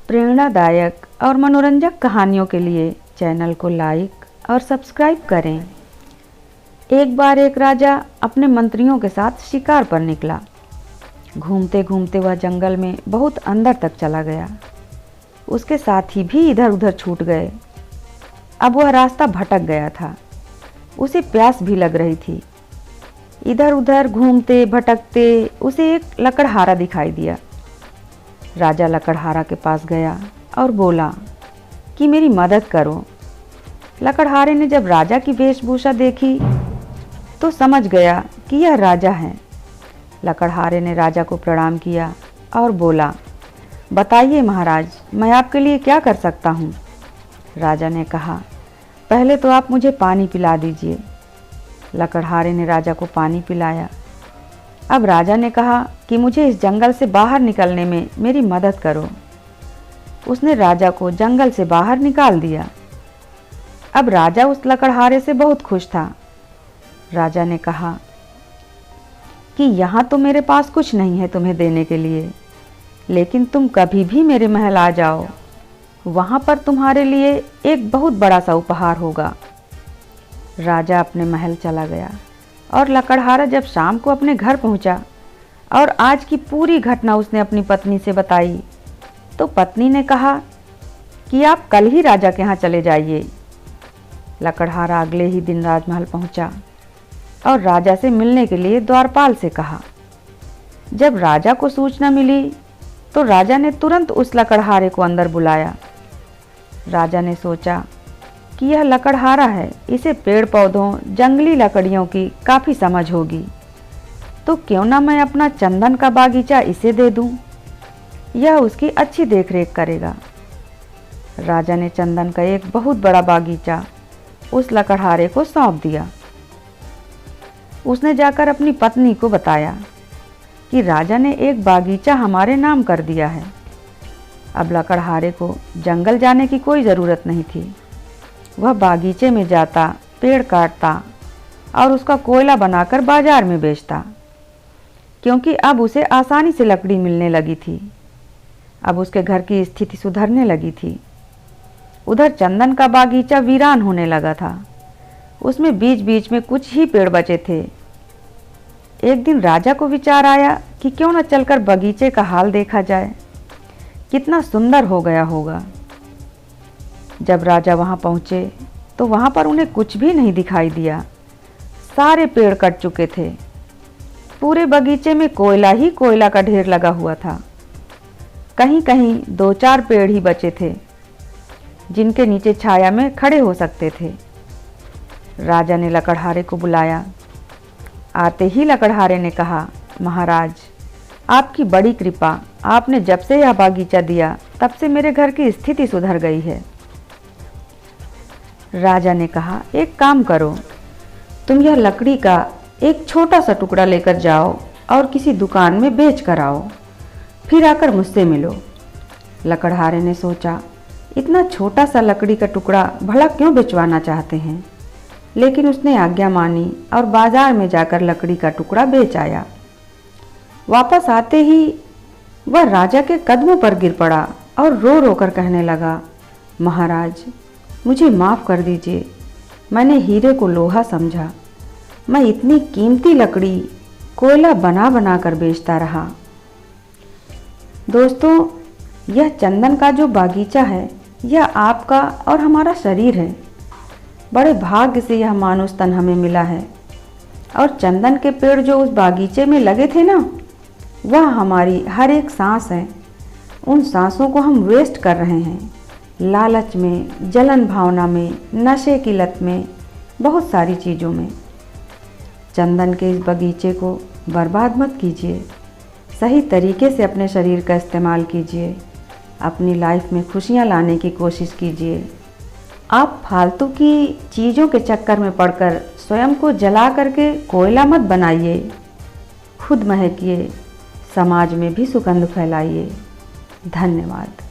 प्रेरणादायक और मनोरंजक कहानियों के लिए चैनल को लाइक और सब्सक्राइब करें। एक बार एक राजा अपने मंत्रियों के साथ शिकार पर निकला। घूमते घूमते वह जंगल में बहुत अंदर तक चला गया। उसके साथी भी इधर उधर छूट गए। अब वह रास्ता भटक गया था। उसे प्यास भी लग रही थी। इधर उधर घूमते भटकते उसे एक लकड़हारा दिखाई दिया। राजा लकड़हारा के पास गया और बोला कि मेरी मदद करो। लकड़हारे ने जब राजा की वेशभूषा देखी तो समझ गया कि यह राजा है। लकड़हारे ने राजा को प्रणाम किया और बोला, बताइए महाराज, मैं आपके लिए क्या कर सकता हूँ। राजा ने कहा, पहले तो आप मुझे पानी पिला दीजिए। लकड़हारे ने राजा को पानी पिलाया। अब राजा ने कहा कि मुझे इस जंगल से बाहर निकलने में मेरी मदद करो। उसने राजा को जंगल से बाहर निकाल दिया। अब राजा उस लकड़हारे से बहुत खुश था। राजा ने कहा कि यहाँ तो मेरे पास कुछ नहीं है तुम्हें देने के लिए, लेकिन तुम कभी भी मेरे महल आ जाओ, वहाँ पर तुम्हारे लिए एक बहुत बड़ा सा उपहार होगा। राजा अपने महल चला गया और लकड़हारा जब शाम को अपने घर पहुंचा और आज की पूरी घटना उसने अपनी पत्नी से बताई, तो पत्नी ने कहा कि आप कल ही राजा के यहाँ चले जाइए। लकड़हारा अगले ही दिन राजमहल पहुंचा और राजा से मिलने के लिए द्वारपाल से कहा। जब राजा को सूचना मिली तो राजा ने तुरंत उस लकड़हारे को अंदर बुलाया। राजा ने सोचा कि यह लकड़हारा है, इसे पेड़ पौधों जंगली लकड़ियों की काफ़ी समझ होगी, तो क्यों ना मैं अपना चंदन का बागीचा इसे दे दूं, यह उसकी अच्छी देखरेख करेगा। राजा ने चंदन का एक बहुत बड़ा बागीचा उस लकड़हारे को सौंप दिया। उसने जाकर अपनी पत्नी को बताया कि राजा ने एक बागीचा हमारे नाम कर दिया है। अब लकड़हारे को जंगल जाने की कोई ज़रूरत नहीं थी। वह बागीचे में जाता, पेड़ काटता और उसका कोयला बनाकर बाजार में बेचता, क्योंकि अब उसे आसानी से लकड़ी मिलने लगी थी। अब उसके घर की स्थिति सुधरने लगी थी। उधर चंदन का बागीचा वीरान होने लगा था। उसमें बीच बीच में कुछ ही पेड़ बचे थे। एक दिन राजा को विचार आया कि क्यों न चलकर बगीचे का हाल देखा जाए, कितना सुंदर हो गया होगा। जब राजा वहां पहुंचे तो वहां पर उन्हें कुछ भी नहीं दिखाई दिया। सारे पेड़ कट चुके थे। पूरे बगीचे में कोयला ही कोयला का ढेर लगा हुआ था। कहीं कहीं 2-4 पेड़ ही बचे थे जिनके नीचे छाया में खड़े हो सकते थे। राजा ने लकड़हारे को बुलाया। आते ही लकड़हारे ने कहा, महाराज, आपकी बड़ी कृपा, आपने जब से यह बागीचा दिया तब से मेरे घर की स्थिति सुधर गई है। राजा ने कहा, एक काम करो, तुम यह लकड़ी का एक छोटा सा टुकड़ा लेकर जाओ और किसी दुकान में बेच कर आओ, फिर आकर मुझसे मिलो। लकड़हारे ने सोचा, इतना छोटा सा लकड़ी का टुकड़ा भला क्यों बेचवाना चाहते हैं, लेकिन उसने आज्ञा मानी और बाजार में जाकर लकड़ी का टुकड़ा बेच आया। वापस आते ही वह राजा के कदमों पर गिर पड़ा और रो रो कर कहने लगा, महाराज, मुझे माफ़ कर दीजिए, मैंने हीरे को लोहा समझा। मैं इतनी कीमती लकड़ी कोयला बना बना कर बेचता रहा। दोस्तों, यह चंदन का जो बागीचा है, यह आपका और हमारा शरीर है। बड़े भाग्य से यह मानुष तन हमें मिला है। और चंदन के पेड़ जो उस बागीचे में लगे थे ना, वह हमारी हर एक सांस है। उन सांसों को हम वेस्ट कर रहे हैं, लालच में, जलन भावना में, नशे की लत में, बहुत सारी चीज़ों में। चंदन के इस बगीचे को बर्बाद मत कीजिए। सही तरीके से अपने शरीर का इस्तेमाल कीजिए। अपनी लाइफ में खुशियाँ लाने की कोशिश कीजिए। आप फालतू की चीज़ों के चक्कर में पड़कर स्वयं को जला करके कोयला मत बनाइए। खुद महकिए, समाज में भी सुगंध फैलाइए। धन्यवाद।